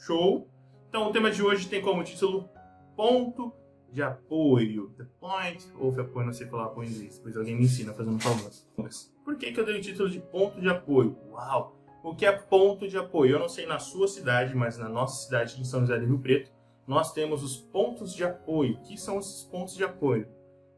Show? Então o tema de hoje tem como título ponto de apoio. The point of apoio, não sei falar apoio em inglês, pois alguém me ensina fazendo favor. Por que eu dei o título de ponto de apoio? Uau! O que é ponto de apoio? Eu não sei na sua cidade, mas na nossa cidade de São José do Rio Preto, nós temos os pontos de apoio. O que são esses pontos de apoio?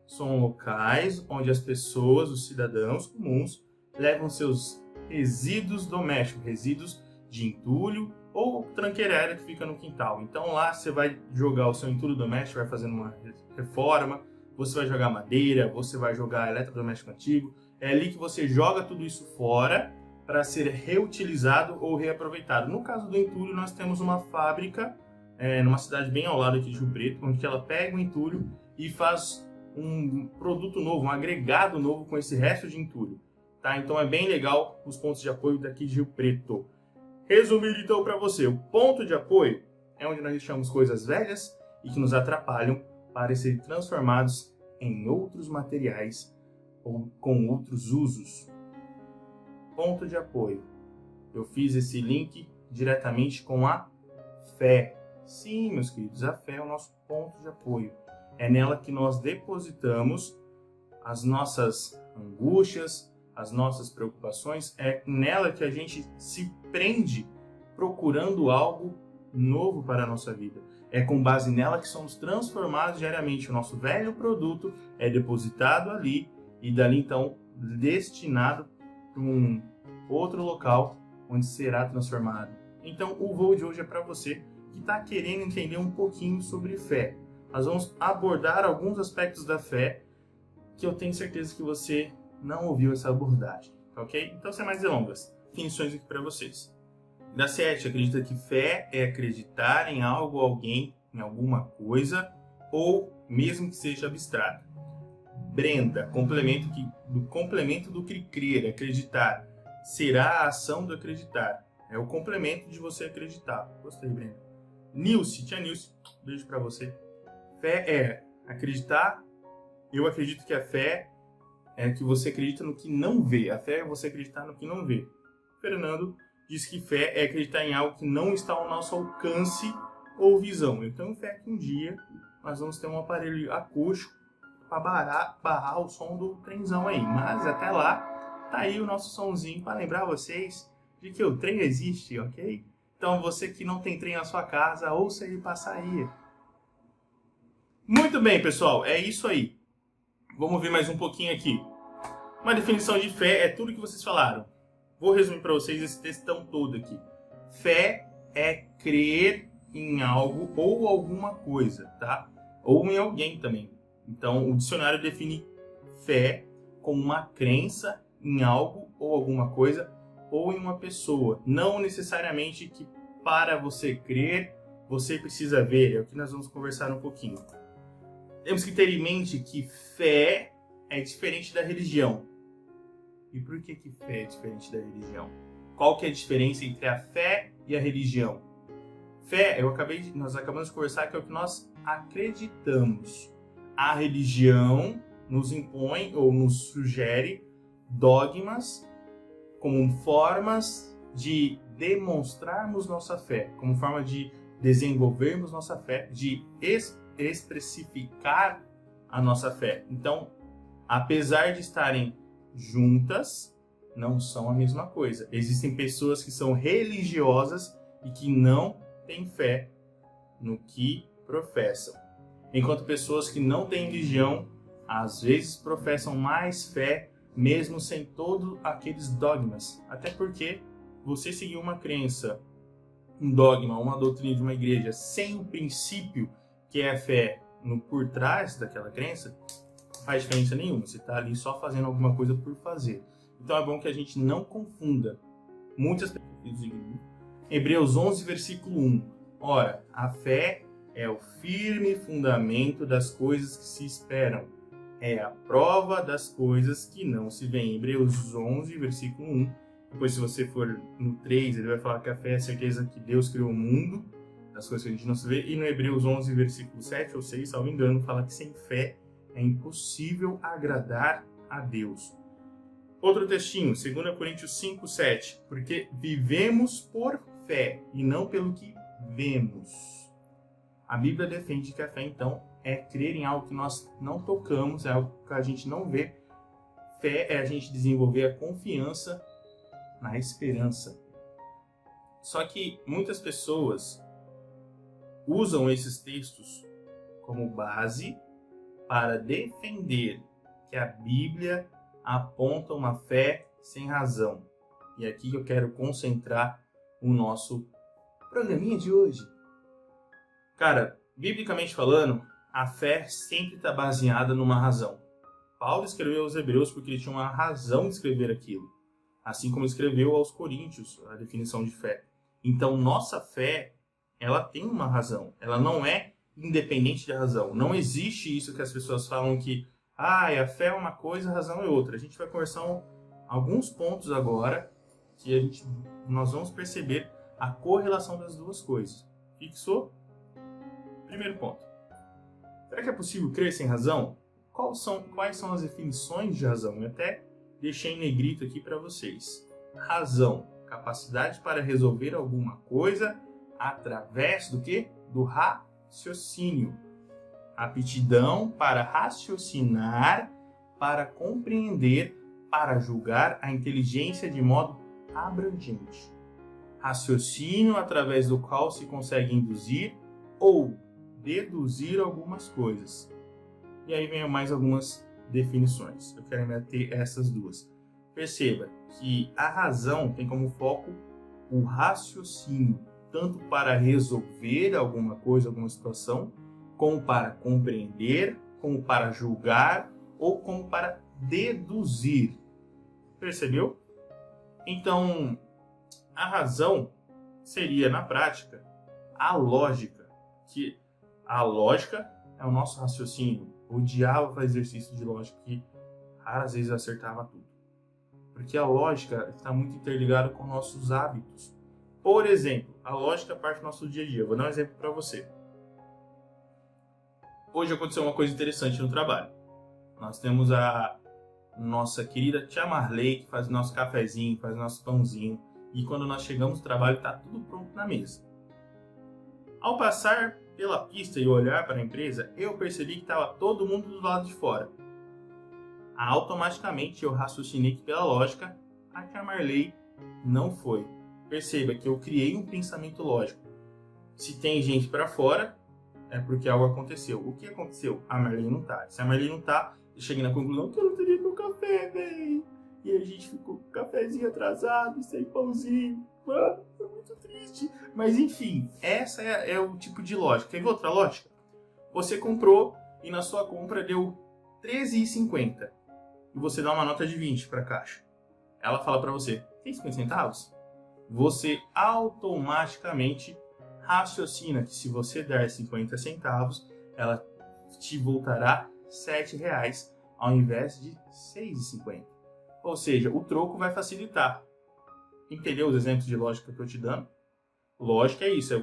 São locais onde as pessoas, os cidadãos comuns, levam seus resíduos domésticos, resíduos de entulho ou tranqueira que fica no quintal. Então lá você vai jogar o seu entulho doméstico, vai fazendo uma reforma, você vai jogar madeira, você vai jogar eletrodoméstico antigo. É ali que você joga tudo isso fora para ser reutilizado ou reaproveitado. No caso do entulho, nós temos uma fábrica numa cidade bem ao lado aqui de Rio Preto, onde ela pega o entulho e faz um produto novo, um agregado novo com esse resto de entulho. Tá? Então é bem legal os pontos de apoio daqui de Rio Preto. Resumindo então para você, o ponto de apoio é onde nós deixamos coisas velhas e que nos atrapalham para serem transformados em outros materiais ou com outros usos. Ponto de apoio. Eu fiz esse link diretamente com a fé. Sim, meus queridos, a fé é o nosso ponto de apoio. É nela que nós depositamos as nossas angústias, as nossas preocupações. É nela que a gente se prende procurando algo novo para a nossa vida. É com base nela que somos transformados diariamente. O nosso velho produto é depositado ali e dali então destinado para um outro local onde será transformado. Então o voo de hoje é para você que está querendo entender um pouquinho sobre fé. Nós vamos abordar alguns aspectos da fé que eu tenho certeza que você não ouviu essa abordagem, ok? Então, sem mais delongas, definições aqui para vocês. Graciete acredita que fé é acreditar em algo, alguém, em alguma coisa, ou mesmo que seja abstrato. Brenda, complemento do que crer, acreditar. Será a ação do acreditar. É o complemento de você acreditar. Gostei, Brenda. Nilce, tia Nilce, beijo para você. Fé é acreditar. Eu acredito que a fé é que você acredita no que não vê. A fé é você acreditar no que não vê. Fernando diz que fé é acreditar em algo que não está ao nosso alcance ou visão. Eu tenho fé que um dia nós vamos ter um aparelho acústico para barrar o som do trenzão aí. Mas até lá, tá aí o nosso somzinho para lembrar vocês de que o trem existe, ok? Então você que não tem trem na sua casa, ouça ele passar aí. Muito bem, pessoal, é isso aí. Vamos ver mais um pouquinho aqui. Uma definição de fé é tudo que vocês falaram. Vou resumir para vocês esse textão todo aqui. Fé é crer em algo ou alguma coisa, tá? Ou em alguém também. Então, o dicionário define fé como uma crença em algo ou alguma coisa ou em uma pessoa. Não necessariamente que para você crer, você precisa ver. É o que nós vamos conversar um pouquinho. Temos que ter em mente que fé é diferente da religião. E por que fé é diferente da religião? Qual que é a diferença entre a fé e a religião? Fé, nós acabamos de conversar, que é o que nós acreditamos. A religião nos impõe ou nos sugere dogmas como formas de demonstrarmos nossa fé, como forma de desenvolvermos nossa fé, de expressificar a nossa fé. Então, apesar de estarem juntas, não são a mesma coisa. Existem pessoas que são religiosas e que não têm fé no que professam. Enquanto pessoas que não têm religião, às vezes professam mais fé, mesmo sem todos aqueles dogmas. Até porque você seguir uma crença, um dogma, uma doutrina de uma igreja, sem o princípio que é a fé por trás daquela crença, não faz diferença nenhuma. Você está ali só fazendo alguma coisa por fazer. Então é bom que a gente não confunda. Muitas pessoas em Hebreus 11, versículo 1. Ora, a fé é o firme fundamento das coisas que se esperam. É a prova das coisas que não se veem. Hebreus 11, versículo 1. Depois, se você for no 3, ele vai falar que a fé é a certeza que Deus criou o mundo, das coisas que a gente não se vê. E no Hebreus 11, versículo 7 ou 6, salvo engano, fala que sem fé é impossível agradar a Deus. Outro textinho, 2 Coríntios 5, 7. Porque vivemos por fé e não pelo que vemos. A Bíblia defende que a fé, então, é crer em algo que nós não tocamos, é algo que a gente não vê. Fé é a gente desenvolver a confiança na esperança. Só que muitas pessoas usam esses textos como base para defender que a Bíblia aponta uma fé sem razão. E é aqui que eu quero concentrar o nosso programinha de hoje. Cara, biblicamente falando, a fé sempre está baseada numa razão. Paulo escreveu aos Hebreus porque ele tinha uma razão de escrever aquilo. Assim como escreveu aos Coríntios a definição de fé. Então, nossa fé, ela tem uma razão. Ela não é independente da razão. Não existe isso que as pessoas falam que a fé é uma coisa, a razão é outra. A gente vai conversar alguns pontos agora que nós vamos perceber a correlação das duas coisas. Fixou? Primeiro ponto. Será que é possível crer sem razão? Quais são as definições de razão? Eu até deixei em negrito aqui para vocês. Razão, capacidade para resolver alguma coisa através do quê? Do raciocínio. Aptidão para raciocinar, para compreender, para julgar a inteligência de modo abrangente. Raciocínio através do qual se consegue induzir ou deduzir algumas coisas. E aí vem mais algumas definições. Eu quero me ater a essas duas. Perceba que a razão tem como foco o raciocínio, tanto para resolver alguma coisa, alguma situação, como para compreender, como para julgar ou como para deduzir. Percebeu? Então, a razão seria, na prática, a lógica. Que a lógica é o nosso raciocínio. Eu odiava fazer exercício de lógica que raras vezes eu acertava tudo. Porque a lógica está muito interligada com nossos hábitos. Por exemplo, a lógica parte do nosso dia a dia. Vou dar um exemplo para você. Hoje aconteceu uma coisa interessante no trabalho. Nós temos a nossa querida tia Marley, que faz o nosso cafezinho, faz o nosso pãozinho. E quando nós chegamos no trabalho, está tudo pronto na mesa. Ao passar pela pista e olhar para a empresa, eu percebi que estava todo mundo do lado de fora. Automaticamente eu raciocinei que, pela lógica, a tia Marley não foi. Perceba que eu criei um pensamento lógico. Se tem gente para fora, é porque algo aconteceu. O que aconteceu? A Marley não tá. Se a Marley não tá, eu cheguei na conclusão que eu não teria meu café, velho. E a gente ficou com o cafezinho atrasado, sem pãozinho. Mano, foi muito triste. Mas enfim, essa é o tipo de lógica. Quer ver outra lógica? Você comprou e na sua compra deu R$13,50. E você dá uma nota de 20 para a caixa. Ela fala para você, tem 50 centavos? Você automaticamente raciocina que se você der 50 centavos, ela te voltará R$7 ao invés de R$6,50. Ou seja, o troco vai facilitar. Entendeu os exemplos de lógica que eu estou te dando? Lógica é isso,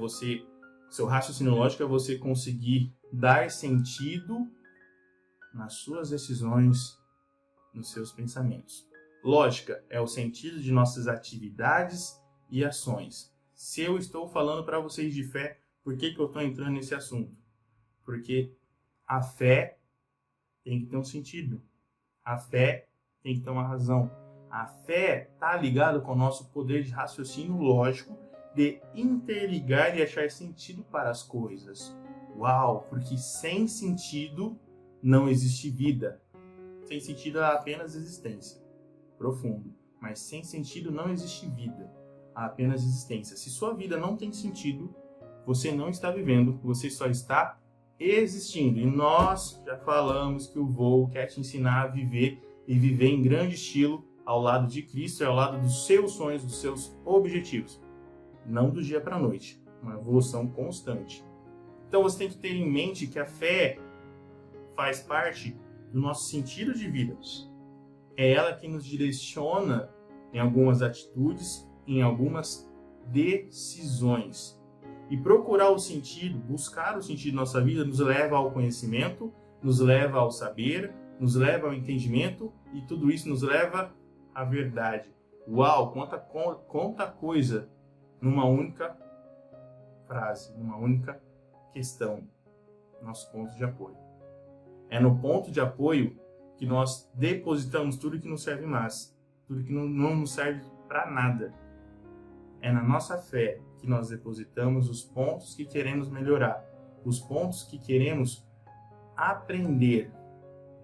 seu raciocínio lógico é você conseguir dar sentido nas suas decisões, nos seus pensamentos. Lógica é o sentido de nossas atividades e ações. Se eu estou falando para vocês de fé, por que eu estou entrando nesse assunto? Porque a fé tem que ter um sentido. A fé tem que ter uma razão. A fé está ligada com o nosso poder de raciocínio lógico, de interligar e achar sentido para as coisas. Uau! Porque sem sentido não existe vida. Sem sentido há apenas existência. Profundo. Mas sem sentido não existe vida. Há apenas existência. Se sua vida não tem sentido, você não está vivendo, você só está existindo. E nós já falamos que o voo quer te ensinar a viver e viver em grande estilo ao lado de Cristo e ao lado dos seus sonhos, dos seus objetivos. Não do dia para a noite. Uma evolução constante. Então você tem que ter em mente que a fé faz parte do nosso sentido de vida. É ela que nos direciona em algumas atitudes, em algumas decisões. E procurar o sentido, buscar o sentido da nossa vida, nos leva ao conhecimento, nos leva ao saber, nos leva ao entendimento e tudo isso nos leva à verdade. Uau, quanta coisa numa única frase, numa única questão, nosso ponto de apoio. É no ponto de apoio que nós depositamos tudo que não serve mais, tudo que não nos serve para nada. É na nossa fé que nós depositamos os pontos que queremos melhorar, os pontos que queremos aprender.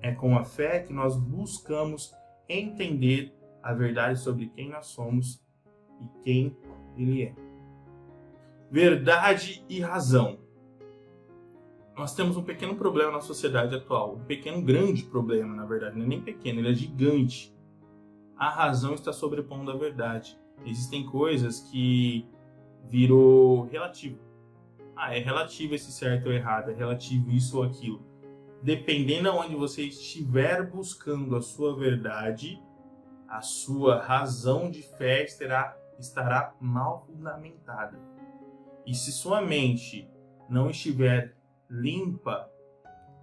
É com a fé que nós buscamos entender a verdade sobre quem nós somos e quem Ele é. Verdade e razão. Nós temos um pequeno problema na sociedade atual, um pequeno grande problema, na verdade, não é nem pequeno, ele é gigante. A razão está sobrepondo a verdade. Existem coisas que virou relativo. É relativo esse certo ou errado, é relativo isso ou aquilo. Dependendo de onde você estiver buscando a sua verdade, a sua razão de fé estará mal fundamentada. E se sua mente não estiver limpa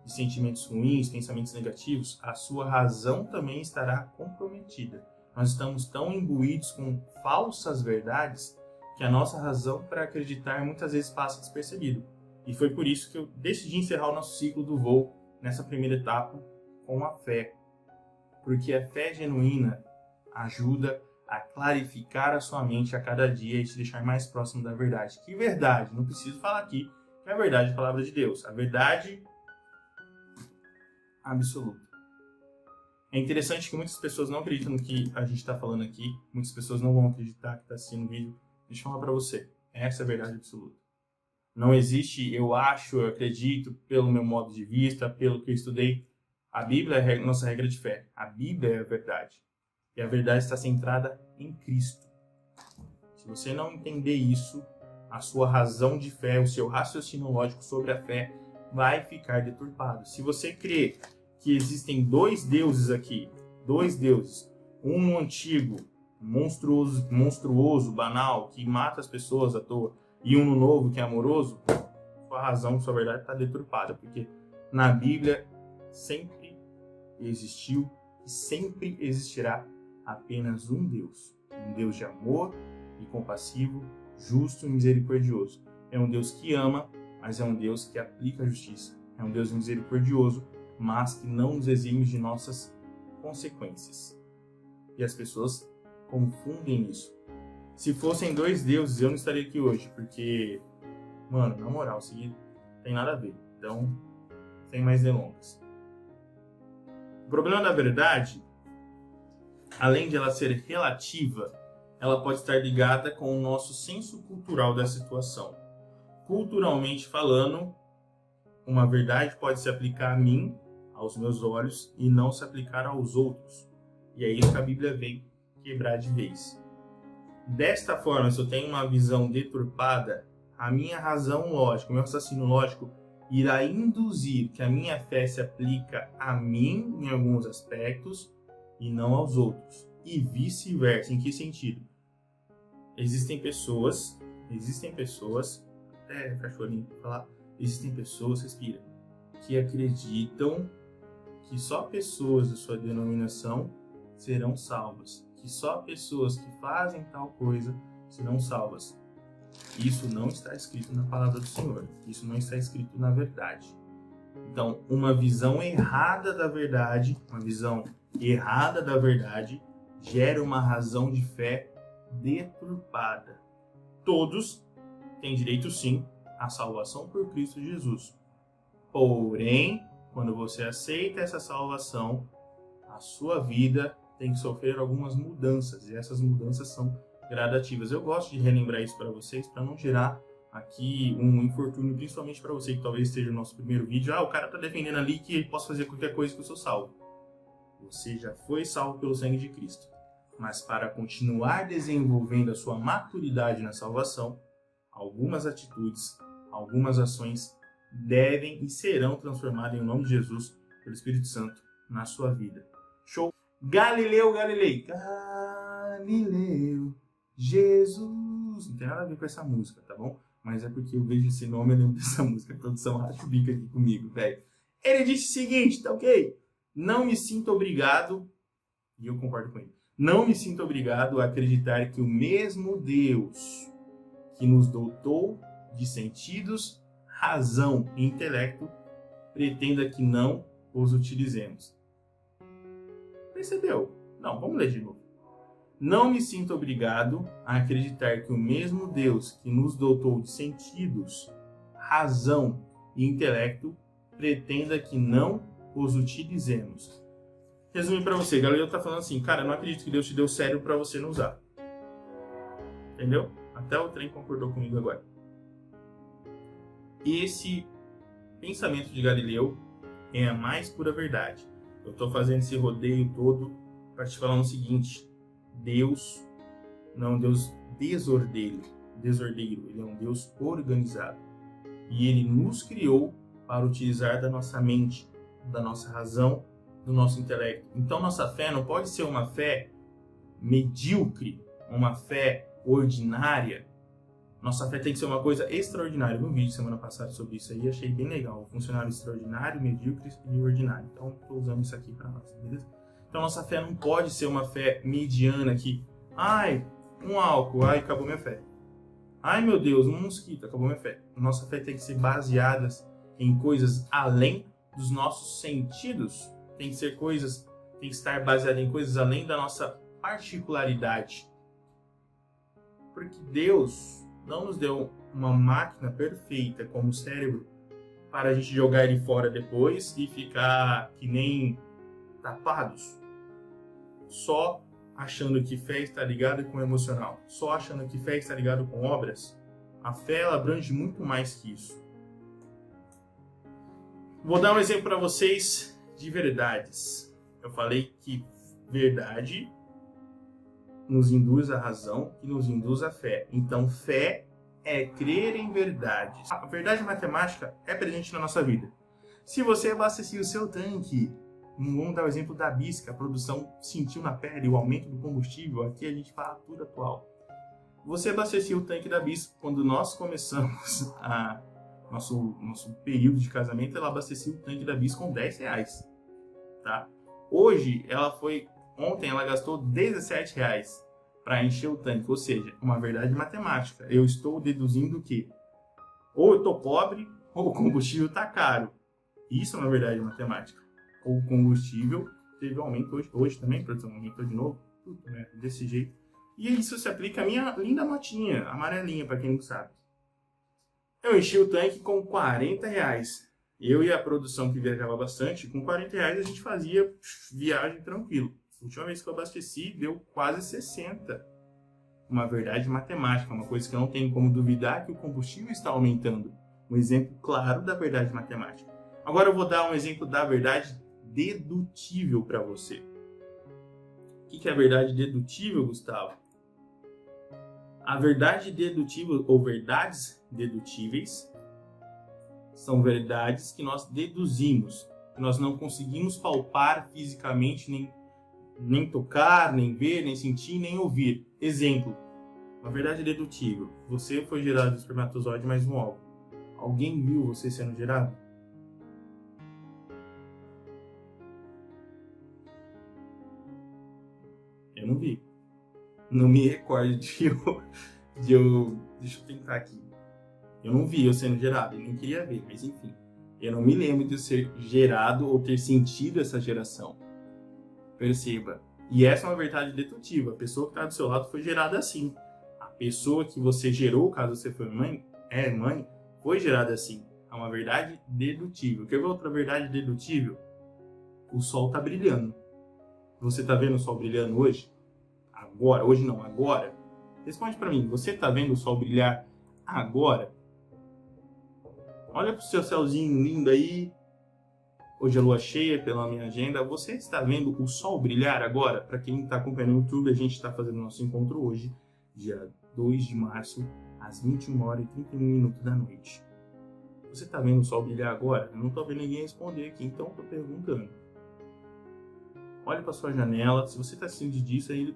de sentimentos ruins, pensamentos negativos, a sua razão também estará comprometida. Nós estamos tão imbuídos com falsas verdades que a nossa razão para acreditar muitas vezes passa despercebido. E foi por isso que eu decidi encerrar o nosso ciclo do voo nessa primeira etapa com a fé. Porque a fé genuína ajuda a clarificar a sua mente a cada dia e te deixar mais próximo da verdade. Que verdade? Não preciso falar aqui que a verdade é a palavra de Deus. A verdade absoluta. É interessante que muitas pessoas não acreditam no que a gente está falando aqui. Muitas pessoas não vão acreditar que está assistindo o vídeo. Deixa eu falar para você. Essa é a verdade absoluta. Não existe eu acho, eu acredito, pelo meu modo de vista, pelo que eu estudei. A Bíblia é a nossa regra de fé. A Bíblia é a verdade. E a verdade está centrada em Cristo. Se você não entender isso, a sua razão de fé, o seu raciocínio lógico sobre a fé vai ficar deturpado. Se você crê que existem dois deuses aqui, dois deuses, um antigo, monstruoso, banal, que mata as pessoas à toa, e um novo que é amoroso, sua razão, sua verdade está deturpada, porque na Bíblia sempre existiu e sempre existirá apenas um Deus de amor e compassivo, justo e misericordioso. É um Deus que ama, mas é um Deus que aplica a justiça. É um Deus misericordioso, mas que não nos exime de nossas consequências. E as pessoas confundem isso. Se fossem dois deuses, eu não estaria aqui hoje, porque, mano, na moral, isso aqui tem nada a ver. Então, sem mais delongas. O problema da verdade, além de ela ser relativa, ela pode estar ligada com o nosso senso cultural da situação. Culturalmente falando, uma verdade pode se aplicar a mim, aos meus olhos, e não se aplicar aos outros. E é isso que a Bíblia vem quebrar de vez. Desta forma, se eu tenho uma visão deturpada, a minha razão lógica, o meu raciocínio lógico, irá induzir que a minha fé se aplica a mim em alguns aspectos e não aos outros. E vice-versa. Em que sentido? Existem pessoas, até cachorrinho falar, existem pessoas, respira, que acreditam que só pessoas da sua denominação serão salvas, que só pessoas que fazem tal coisa serão salvas. Isso não está escrito na palavra do Senhor, isso não está escrito na verdade. Então, uma visão errada da verdade, gera uma razão de fé deturpada. Todos têm direito, sim, à salvação por Cristo Jesus. Porém, quando você aceita essa salvação, a sua vida tem que sofrer algumas mudanças, e essas mudanças são gradativas. Eu gosto de relembrar isso para vocês, para não gerar aqui um infortúnio, principalmente para você que talvez esteja no nosso primeiro vídeo. O cara tá defendendo ali que posso fazer qualquer coisa que eu sou salvo. Você já foi salvo pelo sangue de Cristo. Mas para continuar desenvolvendo a sua maturidade na salvação, algumas atitudes, algumas ações devem e serão transformadas em nome de Jesus, pelo Espírito Santo, na sua vida. Show? Galileu Galilei. Galileu, Jesus. Não tem nada a ver com essa música, tá bom? Mas é porque eu vejo esse nome e eu lembro dessa música. A produção racha o bico aqui comigo, velho. Ele disse o seguinte, tá ok? Não me sinto obrigado, e eu concordo com ele, não me sinto obrigado a acreditar que o mesmo Deus que nos dotou de sentidos, razão e intelecto, pretenda que não os utilizemos. Percebeu? Não, vamos ler de novo. Não me sinto obrigado a acreditar que o mesmo Deus que nos dotou de sentidos, razão e intelecto pretenda que não os utilizemos. Resumindo para você, Galileu está falando assim, cara, eu não acredito que Deus te deu cérebro para você não usar. Entendeu? Até o trem concordou comigo agora. Esse pensamento de Galileu é a mais pura verdade. Eu estou fazendo esse rodeio todo para te falar o seguinte: Deus não é um Deus desordeiro, ele é um Deus organizado. E ele nos criou para utilizar da nossa mente, da nossa razão, do nosso intelecto. Então nossa fé não pode ser uma fé medíocre, uma fé ordinária. Nossa fé tem que ser uma coisa extraordinária. Eu vi um vídeo semana passada sobre isso aí, achei bem legal. Funcionário extraordinário, medíocre e ordinário. Então estou usando isso aqui para nós, beleza? Então nossa fé não pode ser uma fé mediana que, ai, um álcool, ai, acabou minha fé. Ai meu Deus, um mosquito, acabou minha fé. Nossa fé tem que ser baseada em coisas além dos nossos sentidos. Tem que ser coisas, tem que estar baseada em coisas além da nossa particularidade. Porque Deus não nos deu uma máquina perfeita como o cérebro para a gente jogar ele fora depois e ficar que nem tapados, só achando que fé está ligada com o emocional, só achando que fé está ligada com obras. A fé ela abrange muito mais que isso. Vou dar um exemplo para vocês de verdades. Eu falei que verdade nos induz à razão e nos induz à fé. Então, fé é crer em verdades. A verdade matemática é presente na nossa vida. Se você abastecer o seu tanque, vamos dar o exemplo da BIS, que a produção sentiu na pele o aumento do combustível, aqui a gente fala tudo atual. Você abastecia o tanque da BIS quando nós começamos nosso período de casamento, ela abastecia o tanque da BIS com R$10. Tá? Ontem ela gastou R$17 para encher o tanque, ou seja, uma verdade matemática. Eu estou deduzindo que ou eu estou pobre ou o combustível está caro. Isso é uma verdade matemática. Ou o combustível teve um aumento hoje também, a produção aumentou de novo, tudo, né? Desse jeito. E isso se aplica à minha linda motinha, amarelinha, para quem não sabe. Eu enchi o tanque com R$40. Eu e a produção que viajava bastante, com R$40 a gente fazia viagem tranquilo. A última vez que eu abasteci, deu quase 60. Uma verdade matemática, uma coisa que eu não tenho como duvidar que o combustível está aumentando. Um exemplo claro da verdade matemática. Agora eu vou dar um exemplo da verdade dedutível para você. O que é a verdade dedutível, Gustavo? A verdade dedutível ou verdades dedutíveis são verdades que nós deduzimos, que nós não conseguimos palpar fisicamente, nem tocar, nem ver, nem sentir, nem ouvir. Exemplo, uma verdade dedutível. Você foi gerado do espermatozoide mais um óvulo. Alguém viu você sendo gerado? Eu não vi. Não me recordo de eu... Deixa eu tentar aqui. Eu não vi eu sendo gerado, eu nem queria ver, mas enfim. Eu não me lembro de eu ser gerado ou ter sentido essa geração. Perceba. E essa é uma verdade dedutiva. A pessoa que está do seu lado foi gerada assim. A pessoa que você gerou, caso você for mãe, foi gerada assim. É uma verdade dedutível. Quer ver outra verdade dedutível? O sol está brilhando. Você está vendo o sol brilhando hoje? Agora? Hoje não, agora? Responde para mim. Você está vendo o sol brilhar agora? Olha para o seu céuzinho lindo aí. Hoje é lua cheia, pela minha agenda. Você está vendo o sol brilhar agora? Para quem está acompanhando no YouTube, a gente está fazendo nosso encontro hoje, dia 2 de março, às 21h31 da noite. Você está vendo o sol brilhar agora? Eu não estou vendo ninguém responder aqui, então estou perguntando. Olhe para sua janela. Se você está assistindo disso, aí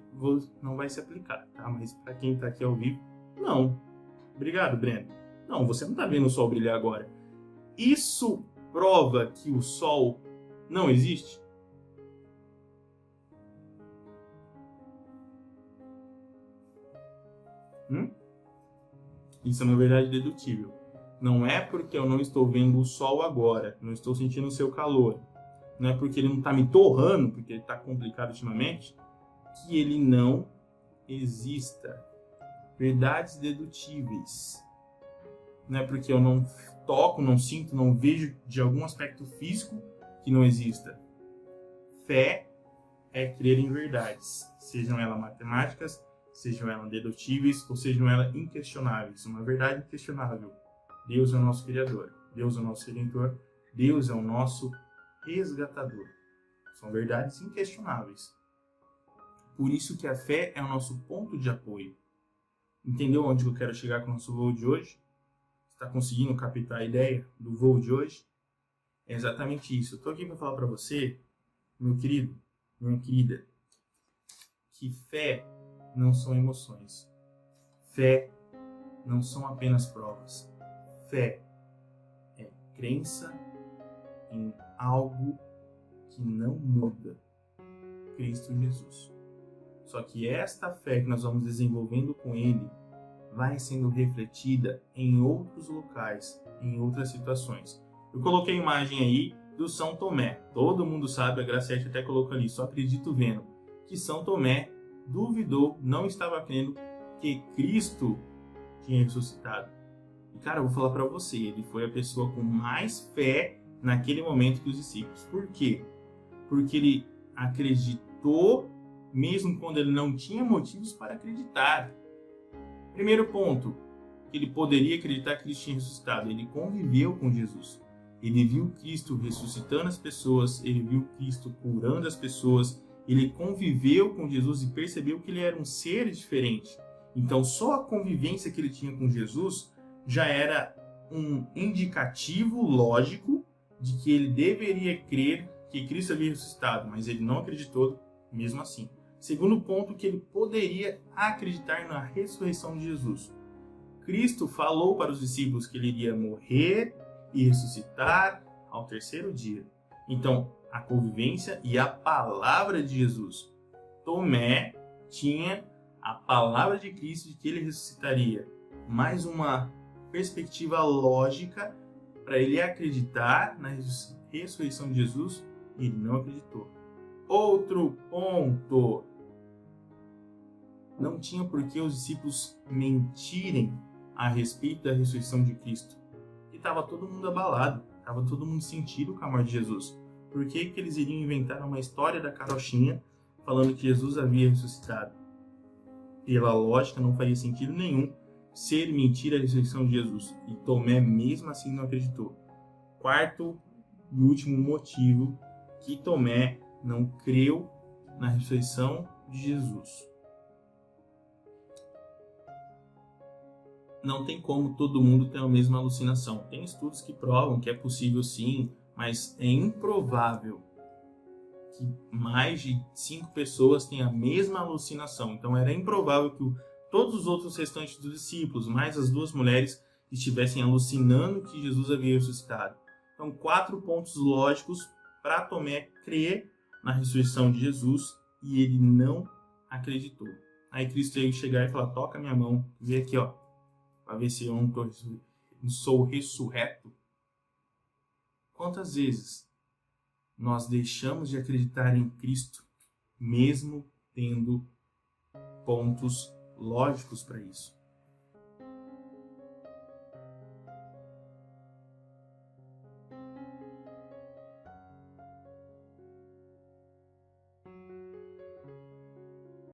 não vai se aplicar, tá? Mas para quem está aqui ao vivo, não. Obrigado, Breno. Não, você não está vendo o sol brilhar agora. Isso prova que o sol não existe? Isso é uma verdade dedutível. Não é porque eu não estou vendo o sol agora, não estou sentindo o seu calor, não é porque ele não está me torrando, porque ele está complicado ultimamente, que ele não exista. Verdades dedutíveis. Não é porque eu não toco, não sinto, não vejo de algum aspecto físico que não exista. Fé é crer em verdades, sejam elas matemáticas, sejam elas dedutíveis ou sejam elas inquestionáveis. Uma verdade inquestionável. Deus é o nosso Criador, Deus é o nosso Redentor, Deus é o nosso resgatador. São verdades inquestionáveis. Por isso que a fé é o nosso ponto de apoio. Entendeu onde eu quero chegar com o nosso voo de hoje? Está conseguindo captar a ideia do voo de hoje? É exatamente isso. Eu estou aqui para falar para você, meu querido, minha querida, que fé não são emoções. Fé não são apenas provas. Fé é crença em algo que não muda. Cristo Jesus. Só que esta fé que nós vamos desenvolvendo com Ele vai sendo refletida em outros locais, em outras situações. Eu coloquei a imagem aí do São Tomé. Todo mundo sabe, a Graciete até colocou ali, só acredito vendo, que São Tomé duvidou, não estava crendo que Cristo tinha ressuscitado. E cara, eu vou falar para você, ele foi a pessoa com mais fé naquele momento que os discípulos. Por quê? Porque ele acreditou mesmo quando ele não tinha motivos para acreditar. Primeiro ponto, que ele poderia acreditar que Cristo tinha ressuscitado. Ele conviveu com Jesus. Ele viu Cristo ressuscitando as pessoas, ele viu Cristo curando as pessoas, ele conviveu com Jesus e percebeu que ele era um ser diferente. Então, só a convivência que ele tinha com Jesus já era um indicativo lógico de que ele deveria crer que Cristo havia ressuscitado, mas ele não acreditou mesmo assim. Segundo ponto, que ele poderia acreditar na ressurreição de Jesus. Cristo falou para os discípulos que ele iria morrer e ressuscitar ao terceiro dia. Então, a convivência e a palavra de Jesus. Tomé tinha a palavra de Cristo de que ele ressuscitaria. Mais uma perspectiva lógica para ele acreditar na ressurreição de Jesus, e ele não acreditou. Outro ponto. Não tinha por que os discípulos mentirem a respeito da ressurreição de Cristo. E estava todo mundo abalado, estava todo mundo sentido com a morte de Jesus. Por que eles iriam inventar uma história da carochinha falando que Jesus havia ressuscitado? Pela lógica, não faria sentido nenhum ser mentira a ressurreição de Jesus. E Tomé mesmo assim não acreditou. Quarto e último motivo que Tomé não creu na ressurreição de Jesus. Não tem como todo mundo ter a mesma alucinação. Tem estudos que provam que é possível sim, mas é improvável que mais de 5 pessoas tenham a mesma alucinação. Então era improvável que todos os outros restantes dos discípulos, mais as 2 mulheres, estivessem alucinando que Jesus havia ressuscitado. Então 4 pontos lógicos para Tomé crer na ressurreição de Jesus, e ele não acreditou. Aí Cristo veio chegar e falar: toca minha mão, vê aqui, ó, para ver se eu não sou ressurreto. Quantas vezes nós deixamos de acreditar em Cristo, mesmo tendo pontos lógicos para isso?